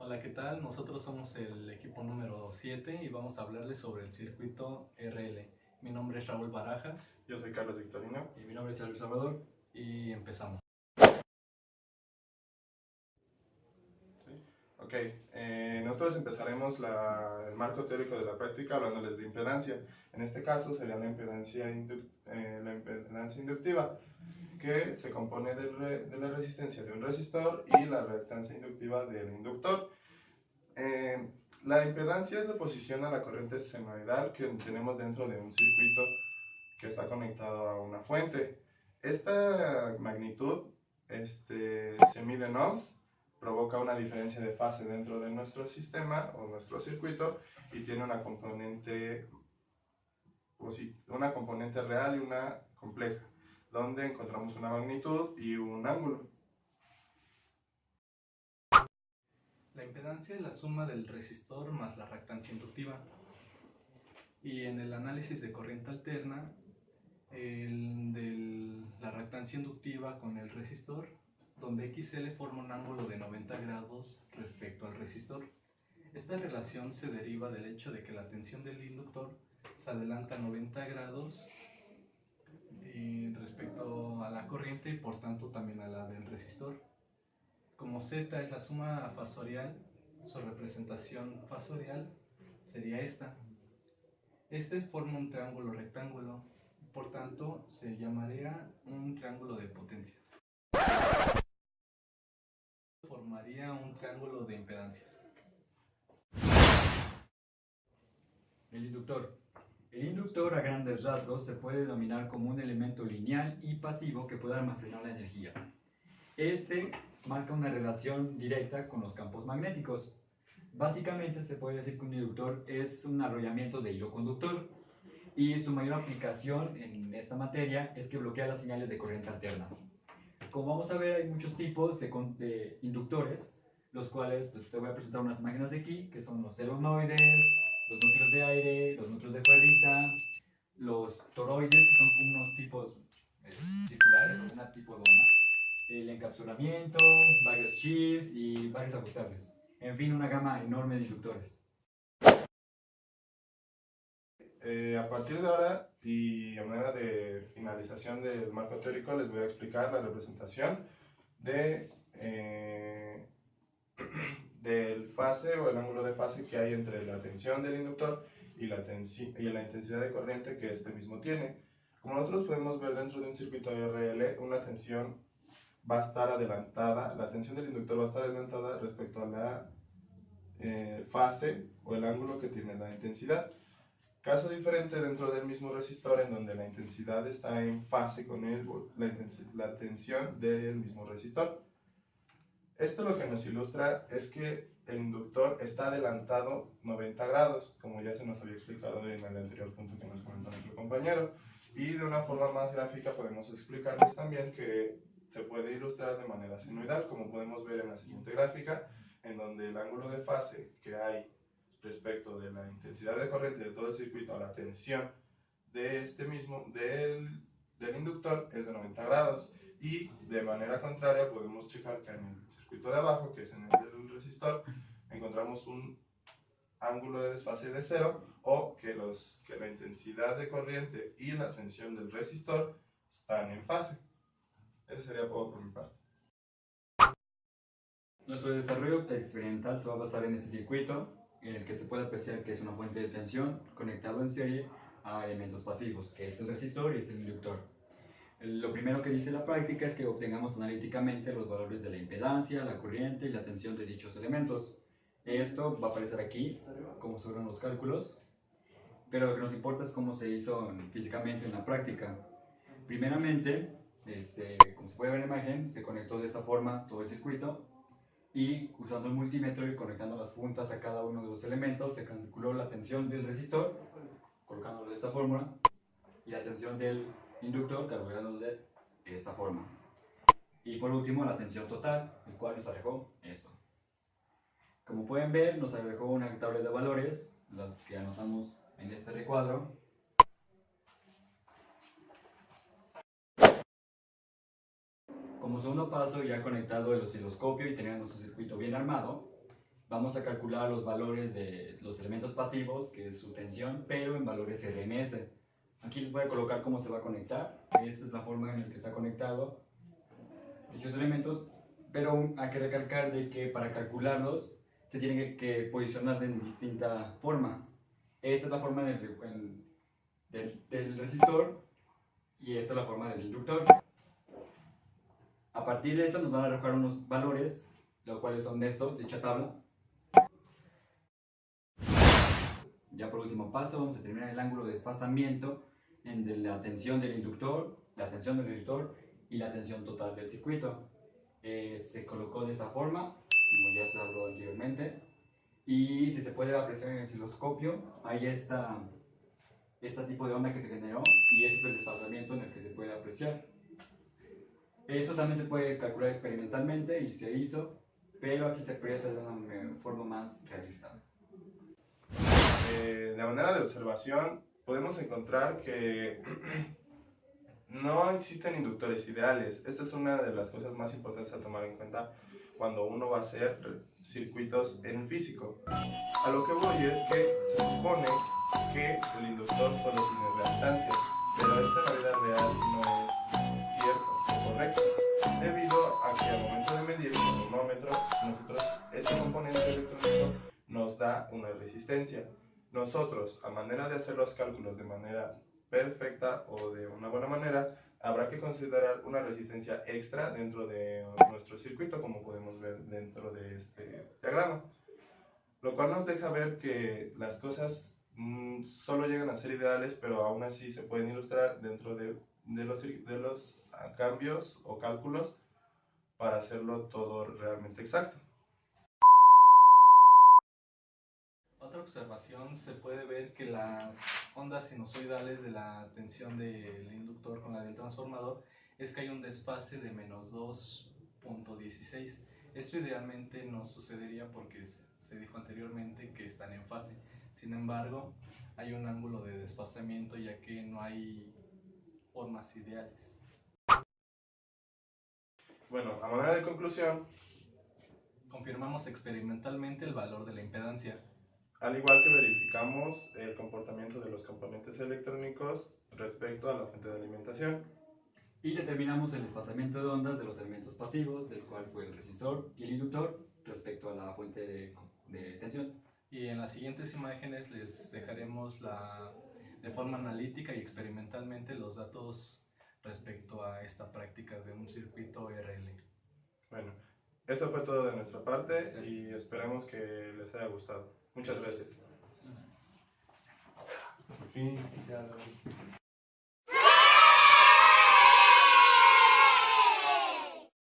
Hola, ¿qué tal? Nosotros somos el equipo número 7 y vamos a hablarles sobre el circuito RL. Mi nombre es Raúl Barajas. Yo soy Carlos Victorino. Y mi nombre es Luis Salvador. Y empezamos. Ok, nosotros empezaremos el marco teórico de la práctica hablándoles de impedancia. En este caso sería la impedancia inductiva, que se compone de la resistencia de un resistor y la reactancia inductiva del inductor. La impedancia es la oposición a la corriente senoidal que tenemos dentro de un circuito que está conectado a una fuente. Esta magnitud se mide en ohms, provoca una diferencia de fase dentro de nuestro sistema o nuestro circuito y tiene una componente real y una compleja, donde encontramos una magnitud y un ángulo. La impedancia es la suma del resistor más la reactancia inductiva. Y en el análisis de corriente alterna, la reactancia inductiva con el resistor, donde XL forma un ángulo de 90 grados respecto al resistor. Esta relación se deriva del hecho de que la tensión del inductor se adelanta 90 grados respecto a la corriente y por tanto también a la del resistor. Como Z es la suma fasorial, su representación fasorial sería esta. Este forma un triángulo rectángulo, por tanto se llamaría un triángulo de potencias. Formaría un triángulo de impedancias. El inductor. El inductor a grandes rasgos se puede denominar como un elemento lineal y pasivo que puede almacenar la energía. Este marca una relación directa con los campos magnéticos. Básicamente se puede decir que un inductor es un arrollamiento de hilo conductor y su mayor aplicación en esta materia es que bloquea las señales de corriente alterna. Como vamos a ver, hay muchos tipos de inductores, los cuales pues, te voy a presentar unas imágenes aquí, que son los solenoides, los núcleos de aire, los núcleos de ferrita, los toroides, que son unos tipos circulares o una tipo dona, el encapsulamiento, varios chips y varios ajustables. En fin, una gama enorme de inductores. A partir de ahora y a manera de finalización del marco teórico les voy a explicar la representación del fase o el ángulo de fase que hay entre la tensión del inductor y la intensidad de corriente que este mismo tiene. Como nosotros podemos ver dentro de un circuito RL, una tensión va a estar adelantada, la tensión del inductor va a estar adelantada respecto a la fase o el ángulo que tiene la intensidad. Caso diferente dentro del mismo resistor en donde la intensidad está en fase con la tensión del mismo resistor. Esto lo que nos ilustra es que el inductor está adelantado 90 grados, como ya se nos había explicado en el anterior punto que nos comentó nuestro compañero. Y de una forma más gráfica podemos explicarles también que se puede ilustrar de manera senoidal, como podemos ver en la siguiente gráfica, en donde el ángulo de fase que hay respecto de la intensidad de corriente de todo el circuito a la tensión de del inductor es de 90 grados. Y de manera contraria podemos checar que en el circuito de abajo, que es en el del resistor, encontramos un ángulo de desfase de 0 o que la intensidad de corriente y la tensión del resistor están en fase. Eso sería todo por mi parte. Nuestro desarrollo experimental se va a basar en este circuito, en el que se puede apreciar que es una fuente de tensión conectado en serie a elementos pasivos, que es el resistor y es el inductor. Lo primero que dice la práctica es que obtengamos analíticamente los valores de la impedancia, la corriente y la tensión de dichos elementos. Esto va a aparecer aquí, como fueron los cálculos, pero lo que nos importa es cómo se hizo físicamente en la práctica. Primeramente, como se puede ver en la imagen, se conectó de esta forma todo el circuito y usando el multímetro y conectando las puntas a cada uno de los elementos se calculó la tensión del resistor, colocándolo de esta forma, y la tensión del inductor, calculándolo de esta forma. Y por último, la tensión total, el cual nos arrojó esto. Como pueden ver, nos arrojó una tabla de valores, las que anotamos en este recuadro. Como segundo paso, ya conectado el osciloscopio y teniendo nuestro circuito bien armado, vamos a calcular los valores de los elementos pasivos, que es su tensión, pero en valores RMS. Aquí les voy a colocar cómo se va a conectar. Esta es la forma en la que está conectado dichos elementos, pero hay que recalcar de que para calcularlos se tienen que posicionar de distinta forma. Esta es la forma del resistor y esta es la forma del inductor. A partir de esto nos van a arrojar unos valores, los cuales son estos, dicha tabla. Ya por último paso, vamos a determinar el ángulo de desfasamiento entre la tensión del inductor, la tensión del resistor y la tensión total del circuito. Se colocó de esa forma, como ya se habló anteriormente, y si se puede apreciar en el osciloscopio, ahí está este tipo de onda que se generó y este es el desfasamiento en el que se puede apreciar. Esto también se puede calcular experimentalmente y se hizo, pero aquí se aprecia de una forma más realista. De manera de observación, podemos encontrar que no existen inductores ideales. Esta es una de las cosas más importantes a tomar en cuenta cuando uno va a hacer circuitos en físico. A lo que voy es que se supone que el inductor solo tiene reactancia, pero esto en la vida real no es cierto o correcto, debido a que al momento de medir con un ohmómetro, ese componente electrónico nos da una resistencia. Nosotros, a manera de hacer los cálculos de manera perfecta o de una buena manera, habrá que considerar una resistencia extra dentro de nuestro circuito, como podemos ver dentro de este diagrama, lo cual nos deja ver que las cosas solo llegan a ser ideales, pero aún así se pueden ilustrar dentro de los cambios o cálculos para hacerlo todo realmente exacto. Otra observación, se puede ver que las ondas sinusoidales de la tensión del inductor con la del transformador es que hay un desfase de menos 2.16. Esto idealmente no sucedería porque se dijo anteriormente que están en fase. Sin embargo, hay un ángulo de desfasamiento ya que no hay formas ideales. Bueno, a manera de conclusión, confirmamos experimentalmente el valor de la impedancia, al igual que verificamos el comportamiento de los componentes electrónicos respecto a la fuente de alimentación. Y determinamos el desfasamiento de ondas de los elementos pasivos, del cual fue el resistor y el inductor, respecto a la fuente de tensión. Y en las siguientes imágenes les dejaremos de forma analítica y experimentalmente los datos respecto a esta práctica de un circuito RL. Bueno, eso fue todo de nuestra parte y esperamos que les haya gustado. Muchas gracias. Gracias. Por fin, ya